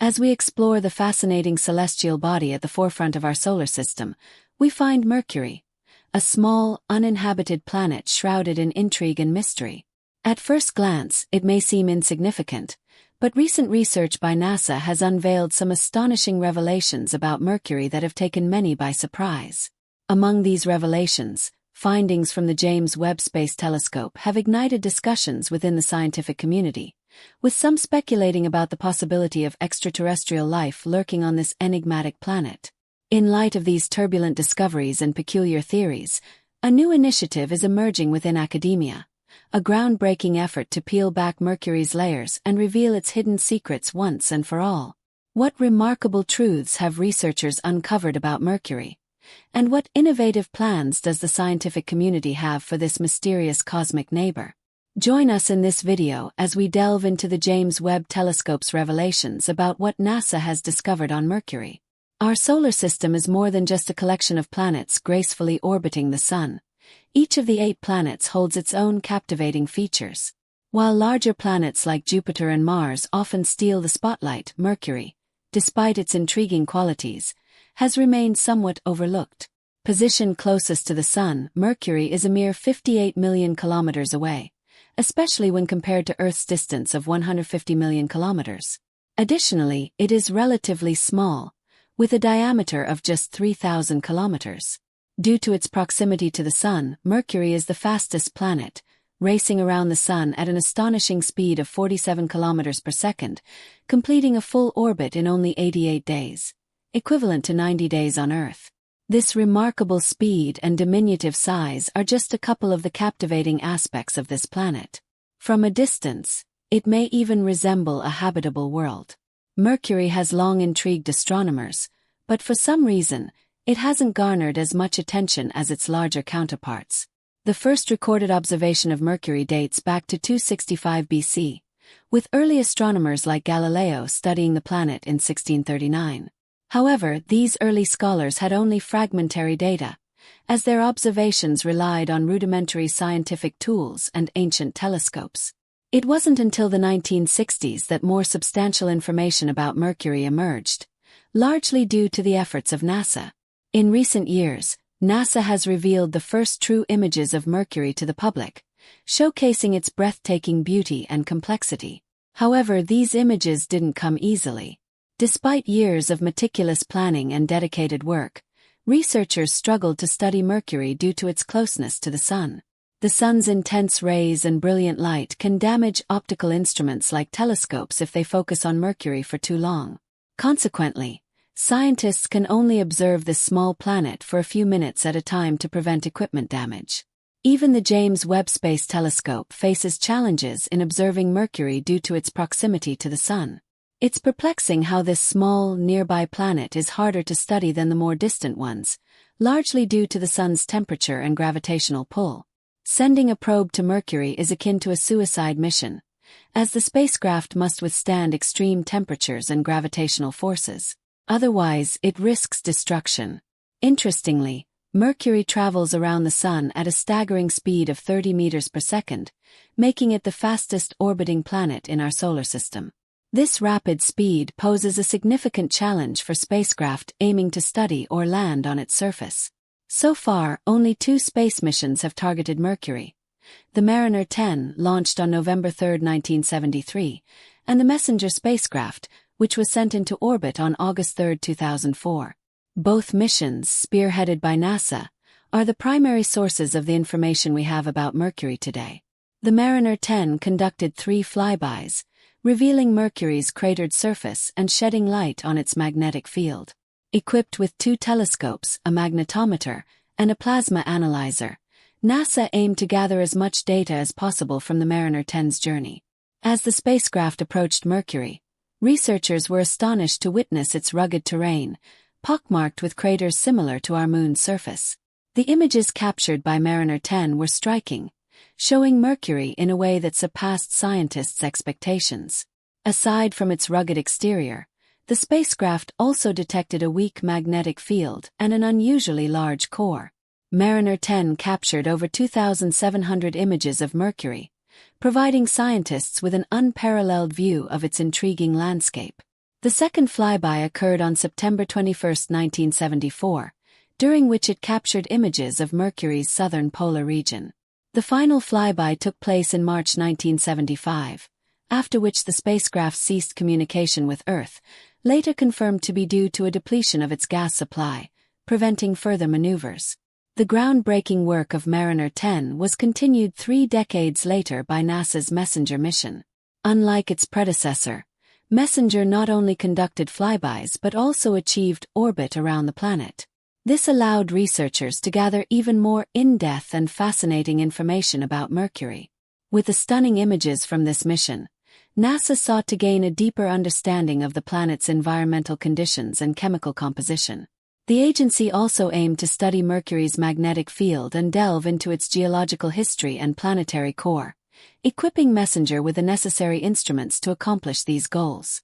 As we explore the fascinating celestial body at the forefront of our solar system, we find Mercury, a small, uninhabited planet shrouded in intrigue and mystery. At first glance, it may seem insignificant, but recent research by NASA has unveiled some astonishing revelations about Mercury that have taken many by surprise. Among these revelations, findings from the James Webb Space Telescope have ignited discussions within the scientific community, with some speculating about the possibility of extraterrestrial life lurking on this enigmatic planet. In light of these turbulent discoveries and peculiar theories, a new initiative is emerging within academia, a groundbreaking effort to peel back Mercury's layers and reveal its hidden secrets once and for all. What remarkable truths have researchers uncovered about Mercury? And what innovative plans does the scientific community have for this mysterious cosmic neighbor? Join us in this video as we delve into the James Webb Telescope's revelations about what NASA has discovered on Mercury. Our solar system is more than just a collection of planets gracefully orbiting the Sun. Each of the 8 planets holds its own captivating features. While larger planets like Jupiter and Mars often steal the spotlight, Mercury, despite its intriguing qualities, has remained somewhat overlooked. Positioned closest to the Sun, Mercury is a mere 58 million kilometers away, especially when compared to Earth's distance of 150 million kilometers. Additionally, it is relatively small, with a diameter of just 3,000 kilometers. Due to its proximity to the Sun, Mercury is the fastest planet, racing around the Sun at an astonishing speed of 47 kilometers per second, completing a full orbit in only 88 days, equivalent to 90 days on Earth. This remarkable speed and diminutive size are just a couple of the captivating aspects of this planet. From a distance, it may even resemble a habitable world. Mercury has long intrigued astronomers, but for some reason, it hasn't garnered as much attention as its larger counterparts. The first recorded observation of Mercury dates back to 265 BC, with early astronomers like Galileo studying the planet in 1639. However, these early scholars had only fragmentary data, as their observations relied on rudimentary scientific tools and ancient telescopes. It wasn't until the 1960s that more substantial information about Mercury emerged, largely due to the efforts of NASA. In recent years, NASA has revealed the first true images of Mercury to the public, showcasing its breathtaking beauty and complexity. However, these images didn't come easily. Despite years of meticulous planning and dedicated work, researchers struggled to study Mercury due to its closeness to the Sun. The Sun's intense rays and brilliant light can damage optical instruments like telescopes if they focus on Mercury for too long. Consequently, scientists can only observe this small planet for a few minutes at a time to prevent equipment damage. Even the James Webb Space Telescope faces challenges in observing Mercury due to its proximity to the Sun. It's perplexing how this small, nearby planet is harder to study than the more distant ones, largely due to the Sun's temperature and gravitational pull. Sending a probe to Mercury is akin to a suicide mission, as the spacecraft must withstand extreme temperatures and gravitational forces. Otherwise, it risks destruction. Interestingly, Mercury travels around the Sun at a staggering speed of 30 meters per second, making it the fastest orbiting planet in our solar system. This rapid speed poses a significant challenge for spacecraft aiming to study or land on its surface. So far, only 2 space missions have targeted Mercury. The Mariner 10, launched on November 3, 1973, and the Messenger spacecraft, which was sent into orbit on August 3, 2004. Both missions, spearheaded by NASA, are the primary sources of the information we have about Mercury today. The Mariner 10 conducted 3 flybys, revealing Mercury's cratered surface and shedding light on its magnetic field. Equipped with 2 telescopes, a magnetometer, and a plasma analyzer, NASA aimed to gather as much data as possible from the Mariner 10's journey. As the spacecraft approached Mercury, researchers were astonished to witness its rugged terrain, pockmarked with craters similar to our Moon's surface. The images captured by Mariner 10 were striking, showing Mercury in a way that surpassed scientists' expectations. Aside from its rugged exterior, the spacecraft also detected a weak magnetic field and an unusually large core. Mariner 10 captured over 2,700 images of Mercury, providing scientists with an unparalleled view of its intriguing landscape. The second flyby occurred on September 21, 1974, during which it captured images of Mercury's southern polar region. The final flyby took place in March 1975, after which the spacecraft ceased communication with Earth, later confirmed to be due to a depletion of its gas supply, preventing further maneuvers. The groundbreaking work of Mariner 10 was continued 3 decades later by NASA's Messenger mission. Unlike its predecessor, Messenger not only conducted flybys but also achieved orbit around the planet. This allowed researchers to gather even more in-depth and fascinating information about Mercury. With the stunning images from this mission, NASA sought to gain a deeper understanding of the planet's environmental conditions and chemical composition. The agency also aimed to study Mercury's magnetic field and delve into its geological history and planetary core, equipping Messenger with the necessary instruments to accomplish these goals.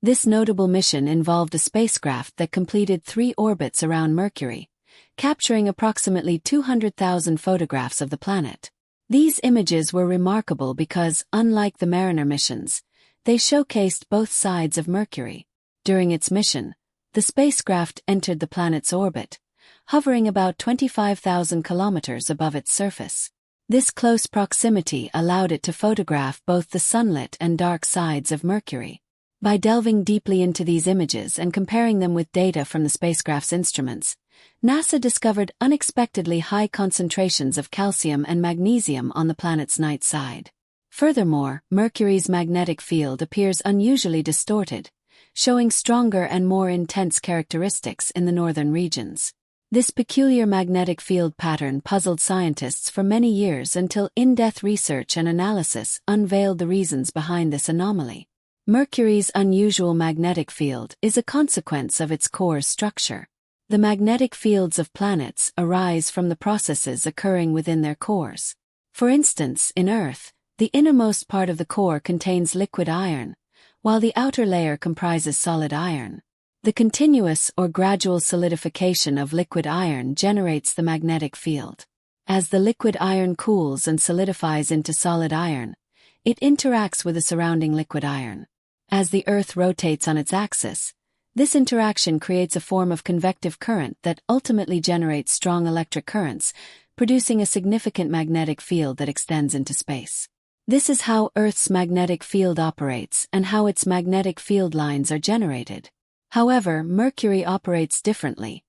This notable mission involved a spacecraft that completed 3 orbits around Mercury, capturing approximately 200,000 photographs of the planet. These images were remarkable because, unlike the Mariner missions, they showcased both sides of Mercury. During its mission, the spacecraft entered the planet's orbit, hovering about 25,000 kilometers above its surface. This close proximity allowed it to photograph both the sunlit and dark sides of Mercury. By delving deeply into these images and comparing them with data from the spacecraft's instruments, NASA discovered unexpectedly high concentrations of calcium and magnesium on the planet's night side. Furthermore, Mercury's magnetic field appears unusually distorted, showing stronger and more intense characteristics in the northern regions. This peculiar magnetic field pattern puzzled scientists for many years until in-depth research and analysis unveiled the reasons behind this anomaly. Mercury's unusual magnetic field is a consequence of its core's structure. The magnetic fields of planets arise from the processes occurring within their cores. For instance, in Earth, the innermost part of the core contains liquid iron, while the outer layer comprises solid iron. The continuous or gradual solidification of liquid iron generates the magnetic field. As the liquid iron cools and solidifies into solid iron, it interacts with the surrounding liquid iron. As the Earth rotates on its axis, this interaction creates a form of convective current that ultimately generates strong electric currents, producing a significant magnetic field that extends into space. This is how Earth's magnetic field operates and how its magnetic field lines are generated. However, Mercury operates differently,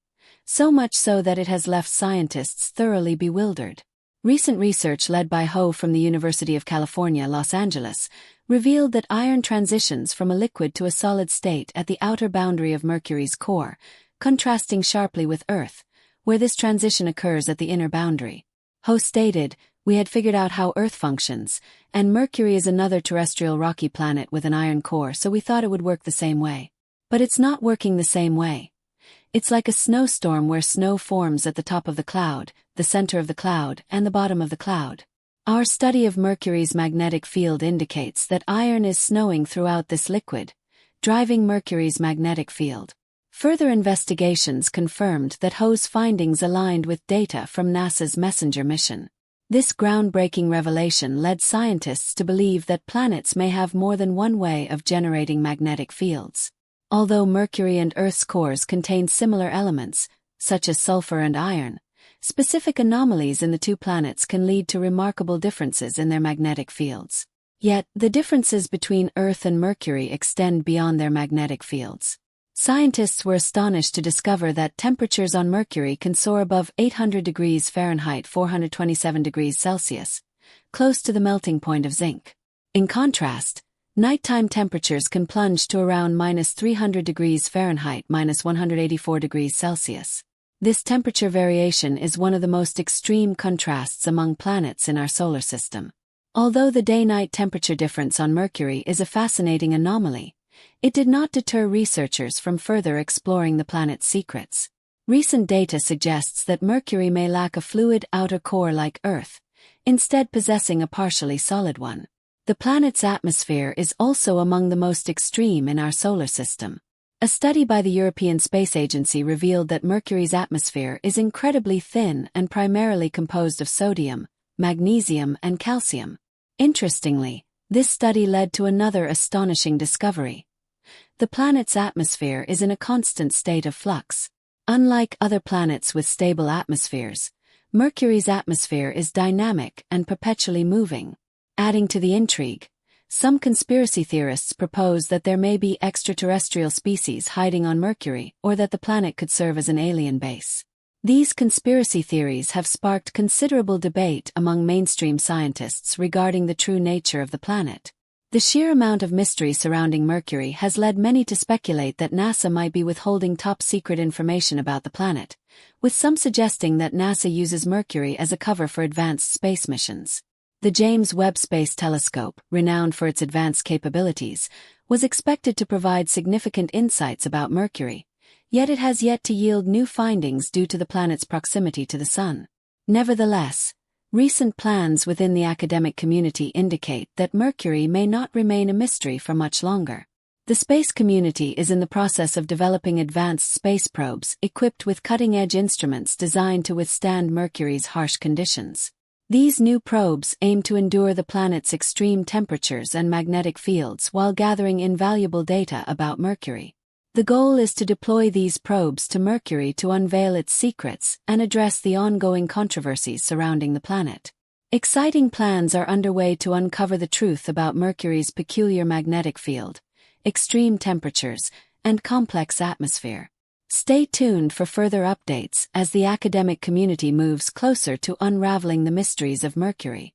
so much so that it has left scientists thoroughly bewildered. Recent research led by Ho from the University of California, Los Angeles, revealed that iron transitions from a liquid to a solid state at the outer boundary of Mercury's core, contrasting sharply with Earth, where this transition occurs at the inner boundary. Ho stated, "We had figured out how Earth functions, and Mercury is another terrestrial rocky planet with an iron core, so we thought it would work the same way. But it's not working the same way. It's like a snowstorm where snow forms at the top of the cloud, the center of the cloud, and the bottom of the cloud. Our study of Mercury's magnetic field indicates that iron is snowing throughout this liquid, driving Mercury's magnetic field." Further investigations confirmed that Ho's findings aligned with data from NASA's Messenger mission. This groundbreaking revelation led scientists to believe that planets may have more than one way of generating magnetic fields. Although Mercury and Earth's cores contain similar elements, such as sulfur and iron, specific anomalies in the two planets can lead to remarkable differences in their magnetic fields. Yet, the differences between Earth and Mercury extend beyond their magnetic fields. Scientists were astonished to discover that temperatures on Mercury can soar above 800 degrees Fahrenheit 427 degrees Celsius, close to the melting point of zinc. In contrast, nighttime temperatures can plunge to around -300 degrees Fahrenheit -184 degrees Celsius. This temperature variation is one of the most extreme contrasts among planets in our solar system. Although the day-night temperature difference on Mercury is a fascinating anomaly, it did not deter researchers from further exploring the planet's secrets. Recent data suggests that Mercury may lack a fluid outer core like Earth, instead possessing a partially solid one. The planet's atmosphere is also among the most extreme in our solar system. A study by the European Space Agency revealed that Mercury's atmosphere is incredibly thin and primarily composed of sodium, magnesium, and calcium. Interestingly, This study led to another astonishing discovery. The planet's atmosphere is in a constant state of flux. Unlike other planets with stable atmospheres, Mercury's atmosphere is dynamic and perpetually moving. Adding to the intrigue, some conspiracy theorists propose that there may be extraterrestrial species hiding on Mercury or that the planet could serve as an alien base. These conspiracy theories have sparked considerable debate among mainstream scientists regarding the true nature of the planet. The sheer amount of mystery surrounding Mercury has led many to speculate that NASA might be withholding top-secret information about the planet, with some suggesting that NASA uses Mercury as a cover for advanced space missions. The James Webb Space Telescope, renowned for its advanced capabilities, was expected to provide significant insights about Mercury, yet it has yet to yield new findings due to the planet's proximity to the Sun. Nevertheless, recent plans within the academic community indicate that Mercury may not remain a mystery for much longer. The space community is in the process of developing advanced space probes equipped with cutting-edge instruments designed to withstand Mercury's harsh conditions. These new probes aim to endure the planet's extreme temperatures and magnetic fields while gathering invaluable data about Mercury. The goal is to deploy these probes to Mercury to unveil its secrets and address the ongoing controversies surrounding the planet. Exciting plans are underway to uncover the truth about Mercury's peculiar magnetic field, extreme temperatures, and complex atmosphere. Stay tuned for further updates as the academic community moves closer to unraveling the mysteries of Mercury.